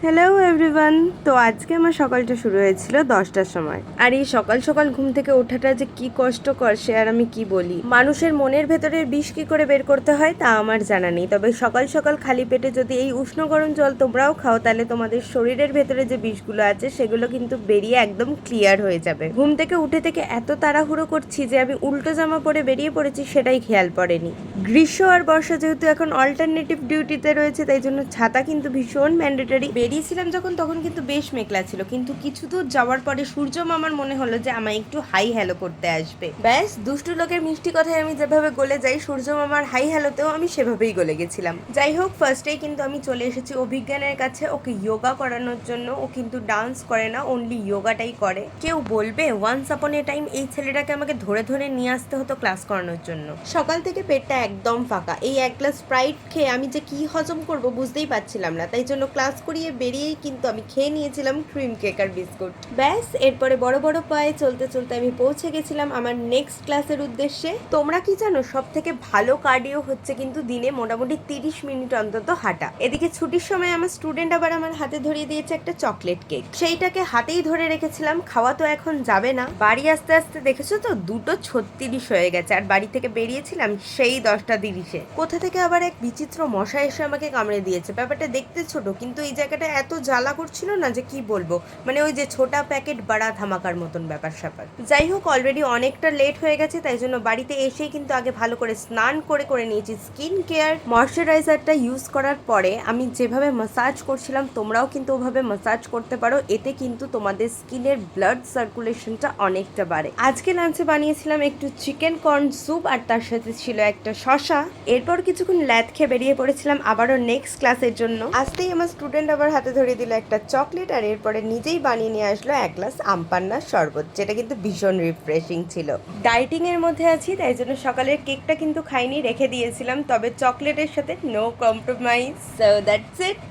Hello everyone. তো আজকে আমার সকালটা শুরু হয়েছিল 10টার সময়। আর এই সকাল সকাল ঘুম থেকে ওঠাটা যে কি কষ্টকর সে আর আমি কি বলি। মানুষের মনের ভেতরের বিষ কি করে বের করতে হয় তা আমার জানা নেই, তবে সকাল সকাল খালি পেটে যদি এই উষ্ণ গরম জল তোমরাও খাও তাহলে তোমাদের শরীরের ভেতরে যে বিষগুলো আছে সেগুলো কিন্তু বেরিয়ে একদম ক্লিয়ার হয়ে যাবে। ঘুম থেকে উঠে থেকে এত তাড়াহুড়ো করছি যে আমি উল্টো জামা পরে বেরিয়ে পড়েছি সেটাই খেয়াল পড়েনি। গ্রীষ্ম আর বর্ষা যেহেতু এখন অল্টারনেটিভ ডিউটিতে রয়েছে তাই জন্য ছাতা কিন্তু ভীষণ ম্যান্ডেটরি। বেরিয়েছিলাম যখন তখন কিন্তু বেশ মেঘলা ছিল, কিন্তু কিছু দূর যাওয়ার পরে সূর্য মামার মনে হলো যে আমায় একটু হাই হ্যালো করতে আসবে। ব্যাস, দুষ্টু লোকের মিষ্টি কথায় আমি যেভাবে গলে যাই সূর্য মামার হাই হ্যালোতেও আমি সেভাবেই গলে গেছিলাম। যাই হোক, ফার্স্টেই কিন্তু আমি চলে এসেছি অভিজ্ঞানের কাছে ওকে যোগা করানোর জন্য। ও কিন্তু ডান্স করে না, অনলি যোগাটাই করে। কেউ বলবে ওয়ান্স আপন এ টাইম এই ছেলেটাকে আমাকে ধরে ধরে নিয়ে আসতে হতো ক্লাস করানোর জন্য। সকাল থেকে পেটটা একদম ফাঁকা, এই এক গ্লাস স্প্রাইট খেয়ে আমি যে কি হজম করব বুঝতেই পারছিলাম না, তাই জন্য ক্লাস করিয়ে বেরিয়েই কিন্তু আমি খেয়ে নিয়েছিলাম ক্রিম কেক আর বিস্কুট। ব্যাস, এরপরে বড় বড় পায়ে চলতে চলতে আমি পৌঁছে গেছিলাম আমার নেক্সট ক্লাসের উদ্দেশ্যে। তোমরা কি জানো, সব থেকে ভালো কার্ডিও হচ্ছে কিন্তু দিনে মোটামুটি 30 মিনিট অন্তত হাঁটা। এদিকে ছুটির সময় আমার স্টুডেন্ট আবার আমার হাতে ধরিয়ে দিয়েছে একটা চকলেট কেক, সেইটাকে হাতেই ধরে রেখেছিলাম। খাওয়া তো এখন যাবে না। বাড়ি আসতে আসতে দেখেছো তো 2:36 হয়ে গেছে, আর বাড়ি থেকে বেরিয়েছিলাম সেই 10:30-এ। কোথা থেকে আবার এক বিচিত্র মশা এসে আমাকে কামড়ে দিয়েছে। ব্যাপারটা দেখতে ছোট, কিন্তু এই জায়গাটা এত জ্বালা করছিল না যে কি বলবো, মানে ওই যে ছোটা প্যাকেট বাড়া ধামাকার মতন ব্যাপার স্যাপার। যাই হোক, অলরেডি অনেকটা লেট হয়ে গেছে, তাই জন্য বাড়িতে এসেই কিন্তু আগে ভালো করে স্নান করে নিয়েছি। স্কিন কেয়ার ময়শ্চারাইজারটা ইউজ করার পরে আমি যেভাবে মাসাজ করছিলাম তোমরাও কিন্তু ওভাবে মাসাজ করতে পারো, এতে কিন্তু তোমাদের স্কিনের ব্লাড সার্কুলেশনটা অনেকটা বাড়ে। আজকে লাঞ্চে বানিয়েছিলাম একটু চিকেন কর্ন স্যুপ আর তার সাথে ছিল একটা শশা। এরপর কিছুক্ষণ ল্যাদ খেয়ে বেরিয়ে পড়েছিলাম আবারও নেক্সট ক্লাসের জন্য। আসতেই আমার স্টুডেন্ট আবার হাতে ধরিয়ে দিল একটা চকলেট, আর এরপরে নিজেই বানিয়ে নিয়ে আসলো এক গ্লাস আমপান্নার শরবত, যেটা কিন্তু ভীষণ রিফ্রেশিং ছিল। ডাইটিং এর মধ্যে আছি তাই জন্য সকালের কেকটা কিন্তু খাইনি, রেখে দিয়েছিলাম, তবে চকলেটের সাথে no compromise. So that's it.